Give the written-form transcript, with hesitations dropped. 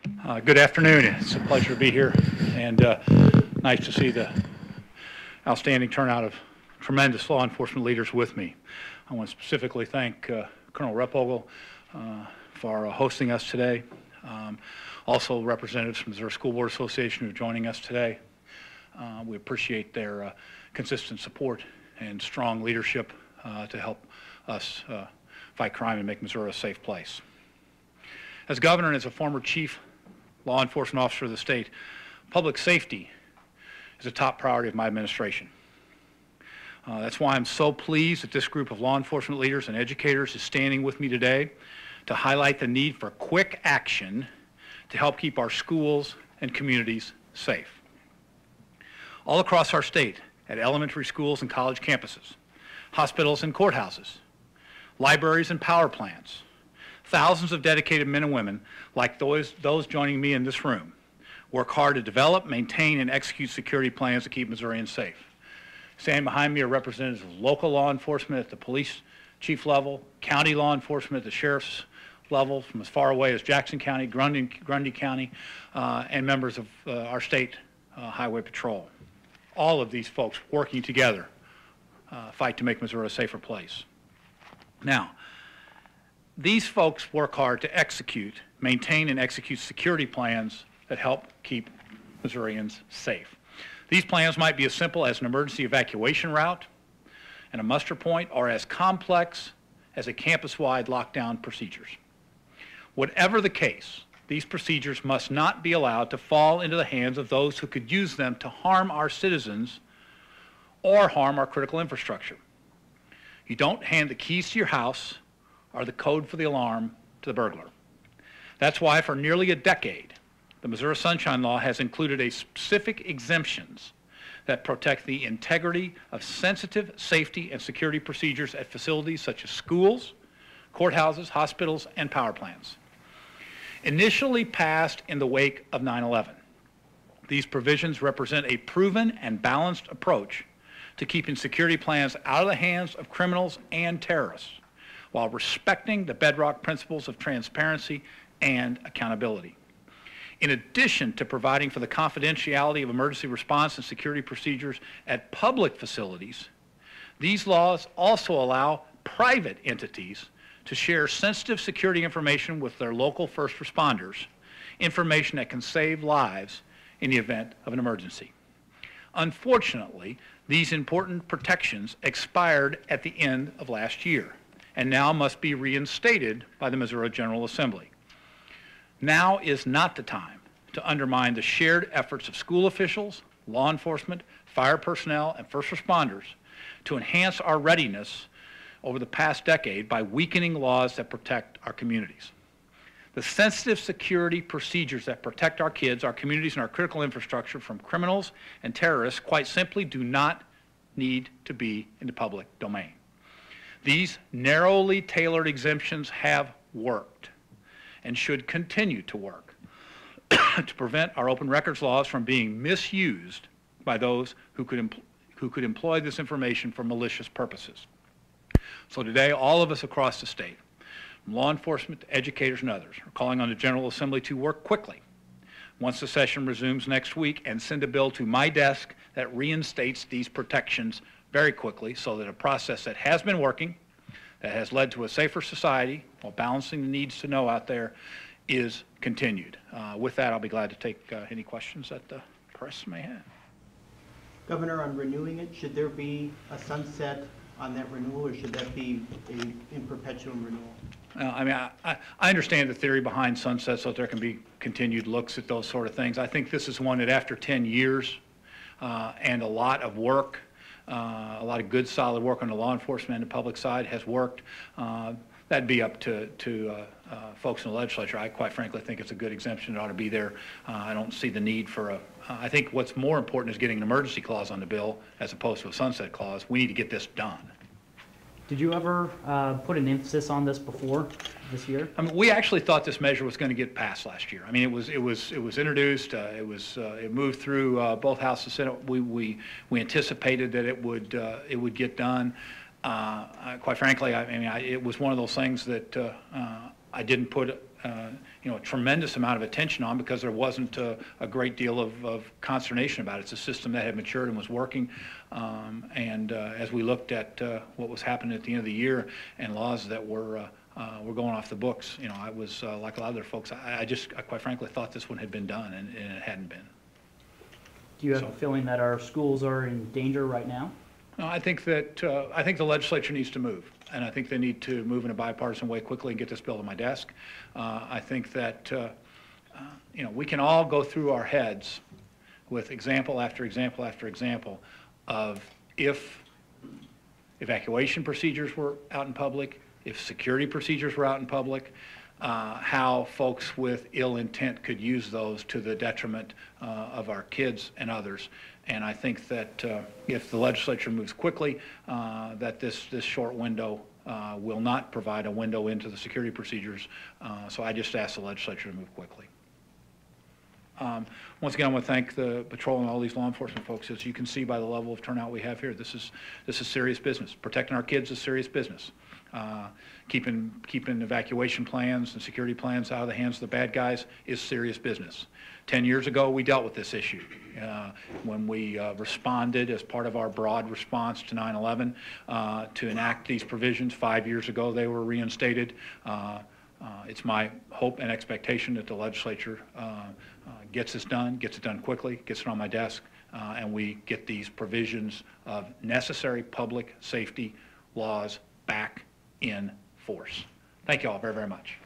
Good afternoon. It's a pleasure to be here, and nice to see the outstanding turnout of tremendous law enforcement leaders with me. I want to specifically thank Colonel Repogle for hosting us today. Also, representatives from the Missouri School Board Association who are joining us today. We appreciate their consistent support and strong leadership to help us fight crime and make Missouri a safe place. As governor and as a former chief law enforcement officer of the state, public safety is a top priority of my administration. That's why I'm so pleased that this group of law enforcement leaders and educators is standing with me today to highlight the need for quick action to help keep our schools and communities safe. All across our state, at elementary schools and college campuses, hospitals and courthouses, libraries and power plants, thousands of dedicated men and women, like those joining me in this room, work hard to develop, maintain, and execute security plans to keep Missourians safe. Standing behind me are representatives of local law enforcement at the police chief level, county law enforcement at the sheriff's level, from as far away as Jackson County, Grundy County, and members of our state highway patrol. All of these folks working together fight to make Missouri a safer place. Now, these folks work hard to maintain and execute security plans that help keep Missourians safe. These plans might be as simple as an emergency evacuation route and a muster point, or as complex as a campus-wide lockdown procedures. Whatever the case, these procedures must not be allowed to fall into the hands of those who could use them to harm our citizens or harm our critical infrastructure. You don't hand the keys to your house or the code for the alarm to the burglar. That's why for nearly a decade, the Missouri Sunshine Law has included a specific exemptions that protect the integrity of sensitive safety and security procedures at facilities such as schools, courthouses, hospitals, and power plants. Initially passed in the wake of 9/11, these provisions represent a proven and balanced approach to keeping security plans out of the hands of criminals and terrorists, while respecting the bedrock principles of transparency and accountability. In addition to providing for the confidentiality of emergency response and security procedures at public facilities, these laws also allow private entities to share sensitive security information with their local first responders, information that can save lives in the event of an emergency. Unfortunately, these important protections expired at the end of last year and now must be reinstated by the Missouri General Assembly. Now is not the time to undermine the shared efforts of school officials, law enforcement, fire personnel, and first responders to enhance our readiness over the past decade by weakening laws that protect our communities. The sensitive security procedures that protect our kids, our communities, and our critical infrastructure from criminals and terrorists quite simply do not need to be in the public domain. These narrowly tailored exemptions have worked and should continue to work to prevent our open records laws from being misused by those who could employ this information for malicious purposes. So today, all of us across the state, from law enforcement to educators and others, are calling on the General Assembly to work quickly once the session resumes next week and send a bill to my desk that reinstates these protections very quickly, so that a process that has been working, that has led to a safer society while balancing the needs to know out there, is continued. With that, I'll be glad to take any questions that the press may have. Governor, on renewing it, should there be a sunset on that renewal, or should that be in perpetuum renewal? I mean, I understand the theory behind sunset, so that there can be continued looks at those sort of things. I think this is one that after 10 years and a lot of work, a lot of good, solid work on the law enforcement and the public side has worked. That'd be up to folks in the legislature. I quite frankly think it's a good exemption. It ought to be there. I don't see the need for a, I think what's more important is getting an emergency clause on the bill as opposed to a sunset clause. We need to get this done. Did you ever put an emphasis on this before this year? I mean, we actually thought this measure was going to get passed last year. I mean, it was introduced. It moved through both House and Senate. We anticipated that it would get done. Quite frankly, it was one of those things that I didn't put a tremendous amount of attention on because there wasn't a great deal of consternation about it. It's a system that had matured and was working. As we looked at what was happening at the end of the year and laws that were going off the books, I was like a lot of other folks. I quite frankly thought this one had been done, and it hadn't been. Do you have a feeling that our schools are in danger right now? No, I think the legislature needs to move, and I think they need to move in a bipartisan way quickly and get this bill to my desk. I think that we can all go through our heads with example after example after example of if evacuation procedures were out in public, if security procedures were out in public, how folks with ill intent could use those to the detriment of our kids and others. And I think that if the legislature moves quickly, that this short window will not provide a window into the security procedures. So I just ask the legislature to move quickly. Once again, I want to thank the patrol and all these law enforcement folks. As you can see by the level of turnout we have here, this is serious business. Protecting our kids is serious business. Keeping evacuation plans and security plans out of the hands of the bad guys is serious business. 10 years ago, we dealt with this issue when we responded as part of our broad response to 9/11 to enact these provisions. 5 years ago, they were reinstated. It's my hope and expectation that the legislature gets this done, gets it done quickly, gets it on my desk, and we get these provisions of necessary public safety laws back in force. Thank you all very, very much.